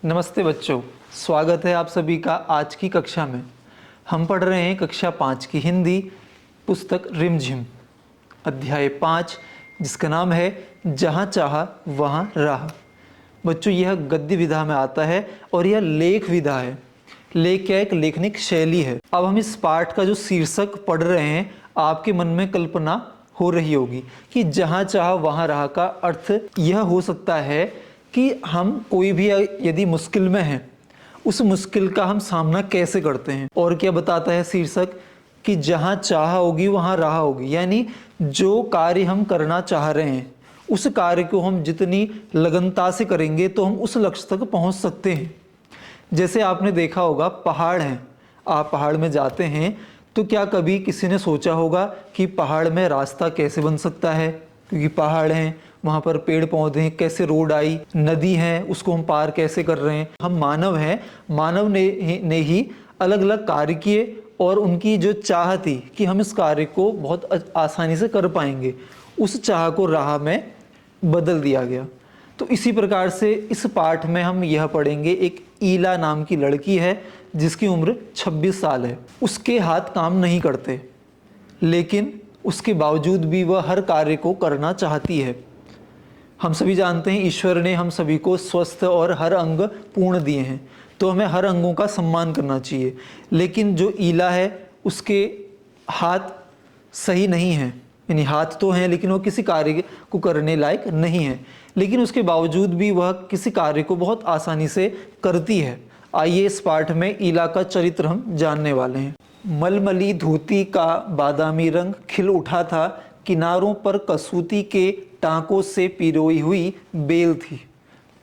नमस्ते बच्चों, स्वागत है आप सभी का आज की कक्षा में। हम पढ़ रहे हैं कक्षा 5 की हिंदी पुस्तक रिमझिम, अध्याय 5, जिसका नाम है जहाँ चाहा वहाँ राह। बच्चों, यह गद्य विधा में आता है और यह लेख विधा है। लेख क्या, एक लेखनिक शैली है। अब हम इस पाठ का जो शीर्षक पढ़ रहे हैं, आपके मन में कल्पना हो रही होगी कि जहाँ चाहा वहाँ राह का अर्थ यह हो सकता है कि हम कोई भी यदि मुश्किल में हैं, उस मुश्किल का हम सामना कैसे करते हैं। और क्या बताता है शीर्षक कि जहाँ चाह होगी वहाँ राह होगी, यानी जो कार्य हम करना चाह रहे हैं उस कार्य को हम जितनी लगनता से करेंगे तो हम उस लक्ष्य तक पहुँच सकते हैं। जैसे आपने देखा होगा, पहाड़ हैं, आप पहाड़ में जाते हैं तो क्या कभी किसी ने सोचा होगा कि पहाड़ में रास्ता कैसे बन सकता है, क्योंकि पहाड़ हैं, वहाँ पर पेड़ पौधे हैं, कैसे रोड आई, नदी है, उसको हम पार कैसे कर रहे हैं। हम मानव हैं, मानव ने ही अलग अलग कार्य किए और उनकी जो चाह थी कि हम इस कार्य को बहुत आसानी से कर पाएंगे, उस चाह को राह में बदल दिया गया। तो इसी प्रकार से इस पाठ में हम यह पढ़ेंगे, एक ईला नाम की लड़की है जिसकी उम्र 26 साल है। उसके हाथ काम नहीं करते, लेकिन उसके बावजूद भी वह हर कार्य को करना चाहती है। हम सभी जानते हैं ईश्वर ने हम सभी को स्वस्थ और हर अंग पूर्ण दिए हैं, तो हमें हर अंगों का सम्मान करना चाहिए। लेकिन जो ईला है उसके हाथ सही नहीं हैं, यानी हाथ तो हैं लेकिन वो किसी कार्य को करने लायक नहीं है, लेकिन उसके बावजूद भी वह किसी कार्य को बहुत आसानी से करती है। आइए इस पाठ में ईला का चरित्र हम जानने वाले हैं। मलमली धोती का बादामी रंग खिल उठा था, किनारों पर कसूती के टांकों से पिरोई हुई बेल थी।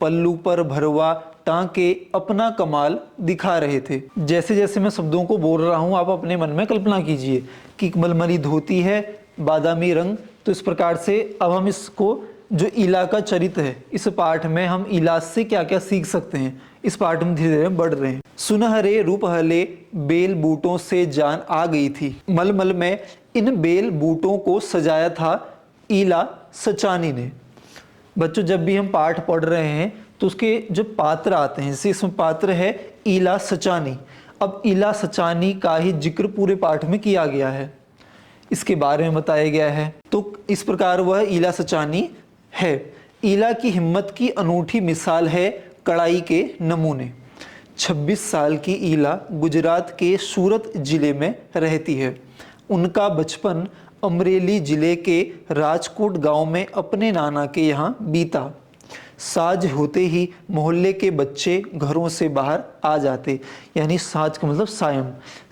पल्लू पर भरवा टांके अपना कमाल दिखा रहे थे। जैसे जैसे मैं शब्दों को बोल रहा हूँ, आप अपने मन में कल्पना कीजिए कि मलमली धोती है, बादामी रंग। तो इस प्रकार से अब हम इसको, जो ईला का चरित्र है, इस पाठ में हम ईला से क्या क्या सीख सकते हैं, इस पाठ में धीरे धीरे बढ़ रहे हैं। सुनहरे रूपहले बेल बूटों से जान आ गई थी। मलमल में इन बेल बूटों को सजाया था ईला सचानी ने। बच्चों, जब भी हम पाठ पढ़ रहे हैं तो उसके जो पात्र आते हैं, जैसे इसमें पात्र है ईला सचानी। अब ईला सचानी का ही जिक्र पूरे पाठ में किया गया है, इसके बारे में बताया गया है। तो इस प्रकार वह ईला सचानी है। ईला की हिम्मत की अनूठी मिसाल है कड़ाई के नमूने। 26 साल की ईला गुजरात के सूरत जिले में रहती है। उनका बचपन अमरेली जिले के राजकोट गांव में अपने नाना के यहाँ बीता। साँझ होते ही मोहल्ले के बच्चे घरों से बाहर आ जाते, यानी साँझ का मतलब सायं,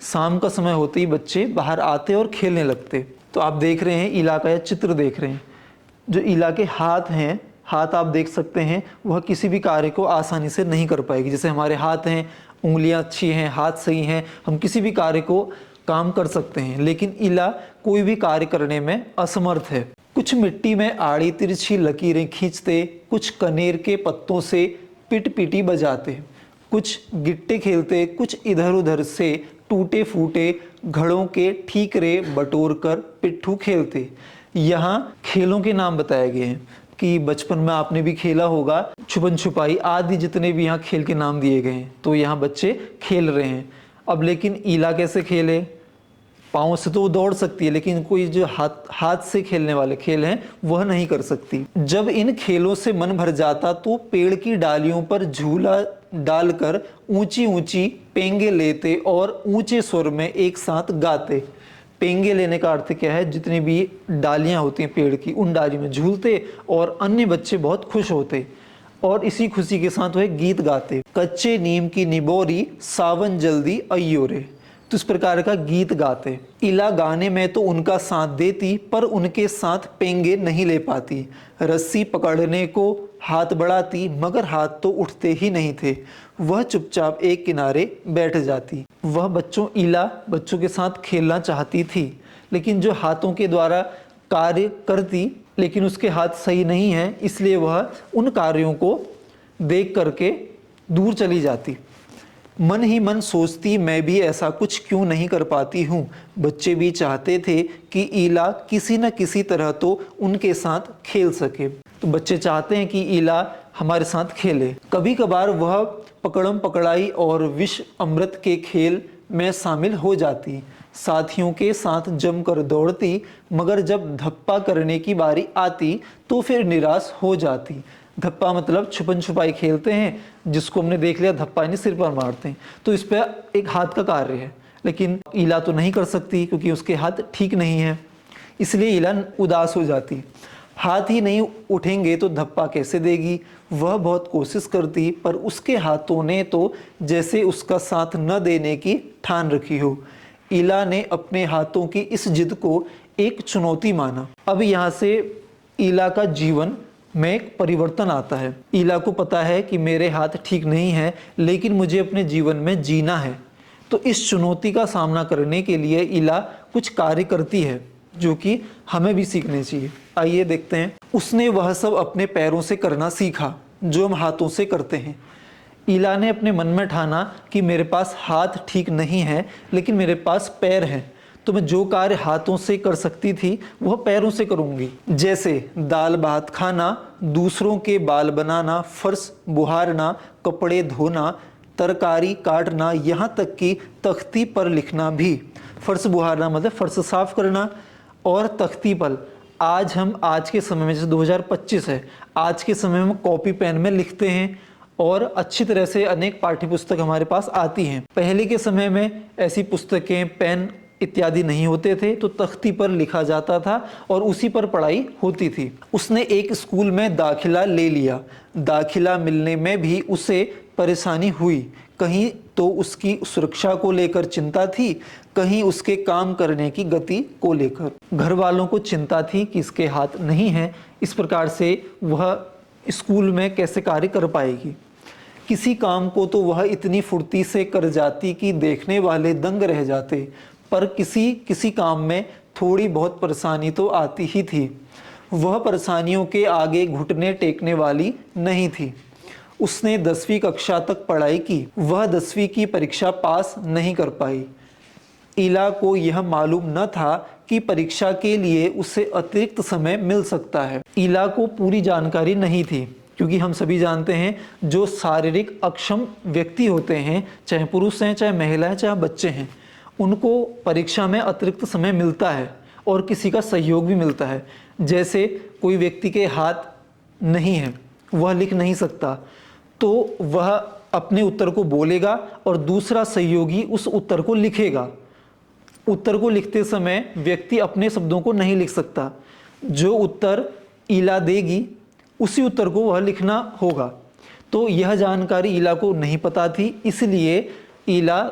शाम का समय होते ही बच्चे बाहर आते और खेलने लगते। तो आप देख रहे हैं, ईला का यह चित्र देख रहे हैं। जो ईला के हाथ हैं, हाथ आप देख सकते हैं, वह किसी भी कार्य को आसानी से नहीं कर पाएगी। जैसे हमारे हाथ हैं, उंगलियां अच्छी हैं, हाथ सही हैं, हम किसी भी कार्य को काम कर सकते हैं, लेकिन ईला कोई भी कार्य करने में असमर्थ है। कुछ मिट्टी में आड़ी तिरछी लकीरें खींचते, कुछ कनेर के पत्तों से पिट-पिटी बजाते, कुछ गिट्टे खेलते, कुछ इधर उधर से टूटे फूटे घड़ों के ठीकरे बटोर कर पिट्ठू खेलते। यहाँ खेलों के नाम बताए गए हैं कि बचपन में आपने भी खेला होगा, छुपन छुपाई आदि जितने भी यहाँ खेल के नाम दिए गए हैं, तो यहाँ बच्चे खेल रहे हैं। अब लेकिन ईला कैसे खेले? पाँव से तो वो दौड़ सकती है, लेकिन कोई जो हाथ से खेलने वाले खेल हैं वह नहीं कर सकती। जब इन खेलों से मन भर जाता तो पेड़ की डालियों पर झूला डालकर ऊंची ऊंची पेंगे लेते और ऊंचे स्वर में एक साथ गाते। पेंगे लेने का अर्थ क्या है? जितनी भी डालियां होती हैं पेड़ की, उन डालियों में झूलते और अन्य बच्चे बहुत खुश होते और इसी खुशी के साथ वह गीत गाते। कच्चे नीम की निबोरी सावन जल्दी अइयो रे, तो इस प्रकार का गीत गाते। ईला गाने में तो उनका साथ देती, पर उनके साथ पेंगे नहीं ले पाती। रस्सी पकड़ने को हाथ बढ़ाती, मगर हाथ तो उठते ही नहीं थे। वह चुपचाप एक किनारे बैठ जाती। वह ईला बच्चों के साथ खेलना चाहती थी, लेकिन जो हाथों के द्वारा कार्य करती, लेकिन उसके हाथ सही नहीं है, इसलिए वह उन कार्यों को देख करके दूर चली जाती। मन ही मन सोचती, मैं भी ऐसा कुछ क्यों नहीं कर पाती हूँ। बच्चे भी चाहते थे कि ईला किसी न किसी तरह तो उनके साथ खेल सके। तो बच्चे चाहते हैं कि ईला हमारे साथ खेले। कभी कभार वह पकड़म पकड़ाई और विष अमृत के खेल में शामिल हो जाती। साथियों के साथ जमकर दौड़ती, मगर जब धप्पा करने की बारी आती तो फिर निराश हो जाती। धप्पा मतलब छुपन छुपाई खेलते हैं, जिसको हमने देख लिया धप्पा यानी सिर पर मारते हैं, तो इस पर एक हाथ का कार्य है। लेकिन ईला तो नहीं कर सकती क्योंकि उसके हाथ ठीक नहीं है, इसलिए ईला उदास हो जाती। हाथ ही नहीं उठेंगे तो धप्पा कैसे देगी। वह बहुत कोशिश करती, पर उसके हाथों ने तो जैसे उसका साथ न देने की ठान रखी हो। ईला ने अपने हाथों की इस जिद को एक चुनौती माना। अब यहाँ से ईला का जीवन में एक परिवर्तन आता है। ईला को पता है कि मेरे हाथ ठीक नहीं है, लेकिन मुझे अपने जीवन में जीना है। तो इस चुनौती का सामना करने के लिए ईला कुछ कार्य करती है जो कि हमें भी सीखने चाहिए। आइए देखते हैं। उसने वह सब अपने पैरों से करना सीखा जो हम हाथों से करते हैं। ईला ने अपने मन में ठाना कि मेरे पास हाथ ठीक नहीं है, लेकिन मेरे पास पैर हैं, तो मैं जो कार्य हाथों से कर सकती थी वह पैरों से करूंगी। जैसे दाल भात खाना, दूसरों के बाल बनाना, फर्श बुहारना, कपड़े धोना, तरकारी काटना, यहाँ तक कि तख्ती पर लिखना भी। फर्श बुहारना मतलब फर्श साफ करना, और तख्ती पर आज के समय में, जैसे 2025 है, आज के समय में कॉपी पेन में लिखते हैं और अच्छी तरह से अनेक पाठ्य पुस्तक हमारे पास आती हैं। पहले के समय में ऐसी पुस्तकें, पेन इत्यादि नहीं होते थे, तो तख्ती पर लिखा जाता था और उसी पर पढ़ाई होती थी। उसने एक स्कूल में दाखिला ले लिया। दाखिला मिलने में भी उसे परेशानी हुई। कहीं तो उसकी सुरक्षा को लेकर चिंता थी, कहीं उसके काम करने की गति को लेकर। घर वालों को चिंता थी कि इसके हाथ नहीं हैं, इस प्रकार से वह स्कूल में कैसे कार्य कर पाएगी। किसी काम को तो वह इतनी फुर्ती से कर जाती कि देखने वाले दंग रह जाते, पर किसी काम में थोड़ी बहुत परेशानी तो आती ही थी। वह परेशानियों के आगे घुटने टेकने वाली नहीं थी। उसने 10वीं कक्षा तक पढ़ाई की। वह 10वीं की परीक्षा पास नहीं कर पाई। ईला को यह मालूम न था कि परीक्षा के लिए उसे अतिरिक्त समय मिल सकता है। ईला को पूरी जानकारी नहीं थी, क्योंकि हम सभी जानते हैं जो शारीरिक अक्षम व्यक्ति होते हैं, चाहे पुरुष हैं, चाहे महिला हैं, चाहे बच्चे हैं, उनको परीक्षा में अतिरिक्त समय मिलता है और किसी का सहयोग भी मिलता है। जैसे कोई व्यक्ति के हाथ नहीं है, वह लिख नहीं सकता, तो वह अपने उत्तर को बोलेगा और दूसरा सहयोगी उस उत्तर को लिखेगा। उत्तर को लिखते समय व्यक्ति अपने शब्दों को नहीं लिख सकता। जो उत्तर ईला देगी उसी उत्तर को वह लिखना होगा। तो यह जानकारी ईला को नहीं पता थी, इसलिए ईला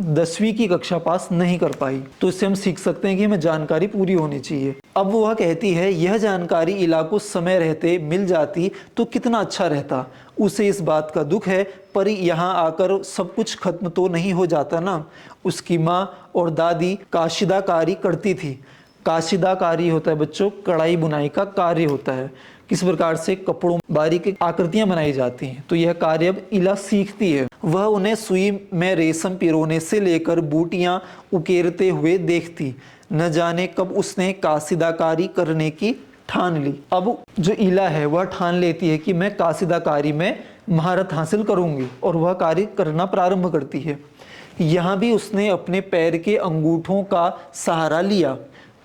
10वीं की कक्षा पास नहीं कर पाई। तो इससे हम सीख सकते हैं कि हमें जानकारी पूरी होनी चाहिए। अब वह कहती है यह जानकारी ईला को समय रहते मिल जाती तो कितना अच्छा रहता। उसे इस बात का दुख है, पर यहाँ आकर सब कुछ खत्म तो नहीं हो जाता ना। उसकी माँ और दादी काशिदाकारी करती थी। काशिदाकारी होता है बच्चों, कढ़ाई बुनाई का कार्य होता है। किस प्रकार से कपड़ों बारीक आकृतियां बनाई जाती हैं, तो यह कार्य अब ईला सीखती है। वह उन्हें सुई में रेशम पिरोने से लेकर बूटियां उकेरते हुए देखती। न जाने कब उसने काशिदाकारी करने की ठान ली। अब जो ईला है वह ठान लेती है कि मैं काशिदाकारी में महारत हासिल करूंगी, और वह कार्य करना प्रारंभ करती है। यहाँ भी उसने अपने पैर के अंगूठों का सहारा लिया।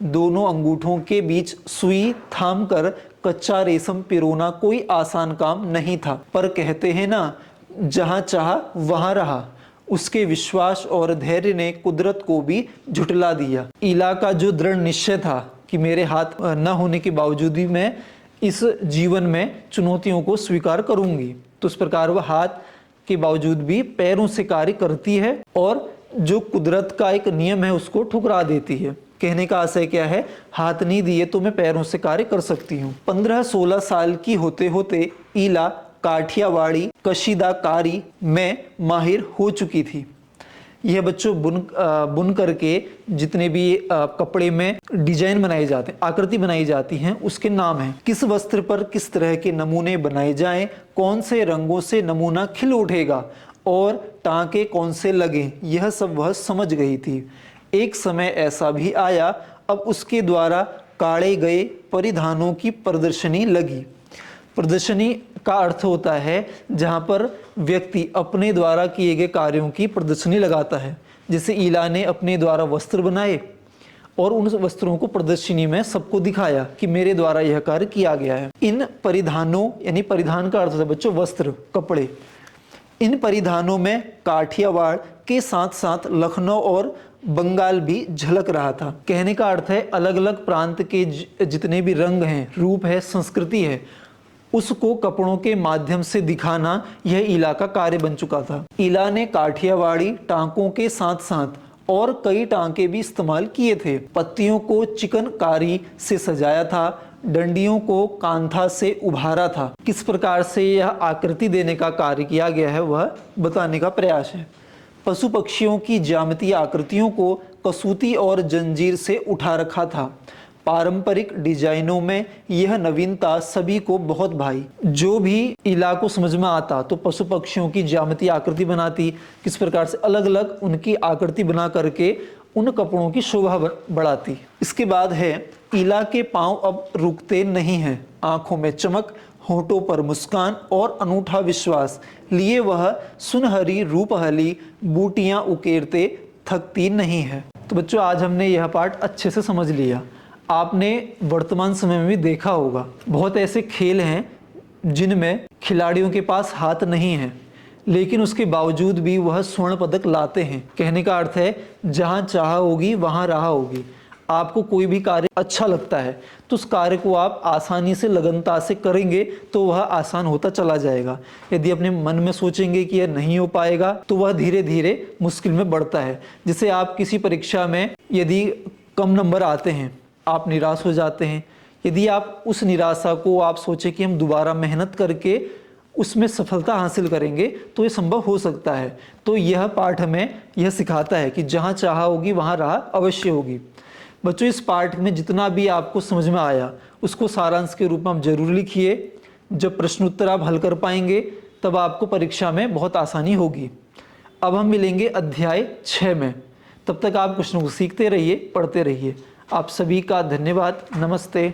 दोनों अंगूठों के बीच सुई थामकर कच्चा रेशम पिरोना कोई आसान काम नहीं था, पर कहते हैं ना, जहां चाहा वहां रहा। उसके विश्वास और धैर्य ने कुदरत को भी झुठला दिया। ईला का जो दृढ़ निश्चय था कि मेरे हाथ न होने के बावजूद भी मैं इस जीवन में चुनौतियों को स्वीकार करूंगी, तो इस प्रकार वह हाथ के बावजूद भी पैरों से कार्य करती है और जो कुदरत का एक नियम है उसको ठुकरा देती है। कहने का आशय क्या है, हाथ नहीं दिए तो मैं पैरों से कार्य कर सकती हूँ। 15-16 साल की होते होते ईला काठियावाड़ी कशीदाकारी में माहिर हो चुकी थी। यह बच्चों बुन करके जितने भी कपड़े में डिजाइन बनाए जाते हैं, आकृति बनाई जाती हैं, उसके नाम हैं। किस वस्त्र पर किस तरह के नमूने बनाए जाएं, कौन से रंगों से नमूना खिल उठेगा और टांके कौन से लगे, यह सब वह समझ गई थी। एक समय ऐसा भी आया, अब उसके द्वारा काढ़े गए परिधानों की प्रदर्शनी लगी। प्रदर्शनी का अर्थ होता है जहाँ पर व्यक्ति अपने द्वारा किए गए कार्यों की प्रदर्शनी लगाता है। जैसे ईला ने अपने द्वारा वस्त्र बनाए और उन वस्त्रों को प्रदर्शनी में सबको दिखाया कि मेरे द्वारा यह कार्य किया गया है। इन परिधानों, यानी परिधान का अर्थ होता है बच्चों वस्त्र, कपड़े, इन परिधानों में काठियावाड़ के साथ साथ लखनऊ और बंगाल भी झलक रहा था। कहने का अर्थ है अलग अलग प्रांत के जितने भी रंग हैं, रूप है, संस्कृति है, उसको कपड़ों के माध्यम से दिखाना यह ईला का कार्य बन चुका था। ईला ने काठियावाड़ी टांकों के साथ साथ और कई टांके भी इस्तेमाल किए थे। पत्तियों को चिकनकारी से सजाया था, डंडियों को कांथा से उभारा था। किस प्रकार से यह आकृति देने का कार्य किया गया है वह बताने का प्रयास है। पशु पक्षियों की ज्यामितीय आकृतियों को कसूती और जंजीर से उठा रखा था। पारंपरिक डिजाइनों में यह नवीनता सभी को बहुत भाई। जो भी ईला को समझ में आता तो पशु पक्षियों की ज्यामितीय आकृति बनाती, किस प्रकार से अलग अलग उनकी आकृति बना करके उन कपड़ों की शोभा बढ़ाती। इसके बाद है ईला के पांव अब रुकते नहीं हैं, आंखों में चमक, होठों पर मुस्कान और अनूठा विश्वास लिए वह सुनहरी रूपहली बूटियां उकेरते थकती नहीं है। तो बच्चों आज हमने यह पाठ अच्छे से समझ लिया। आपने वर्तमान समय में भी देखा होगा बहुत ऐसे खेल हैं जिनमें खिलाड़ियों के पास हाथ नहीं है लेकिन उसके बावजूद भी वह स्वर्ण पदक लाते हैं। कहने का अर्थ है जहां चाह होगी वहां राह होगी। आपको कोई भी कार्य अच्छा लगता है तो उस कार्य को आप आसानी से लगनता से करेंगे तो वह आसान होता चला जाएगा। यदि अपने मन में सोचेंगे कि यह नहीं हो पाएगा तो वह धीरे धीरे मुश्किल में बढ़ता है। जैसे आप किसी परीक्षा में यदि कम नंबर आते हैं, आप निराश हो जाते हैं। यदि आप उस निराशा को आप सोचें कि हम दोबारा मेहनत करके उसमें सफलता हासिल करेंगे तो ये संभव हो सकता है। तो यह पाठ हमें यह सिखाता है कि जहाँ चाह होगी वहाँ राह अवश्य होगी। बच्चों इस पाठ में जितना भी आपको समझ में आया उसको सारांश के रूप में आप जरूर लिखिए। जब प्रश्न उत्तर आप हल कर पाएंगे तब आपको परीक्षा में बहुत आसानी होगी। अब हम मिलेंगे अध्याय 6 में। तब तक आप प्रश्नों को सीखते रहिए, पढ़ते रहिए। आप सभी का धन्यवाद। नमस्ते।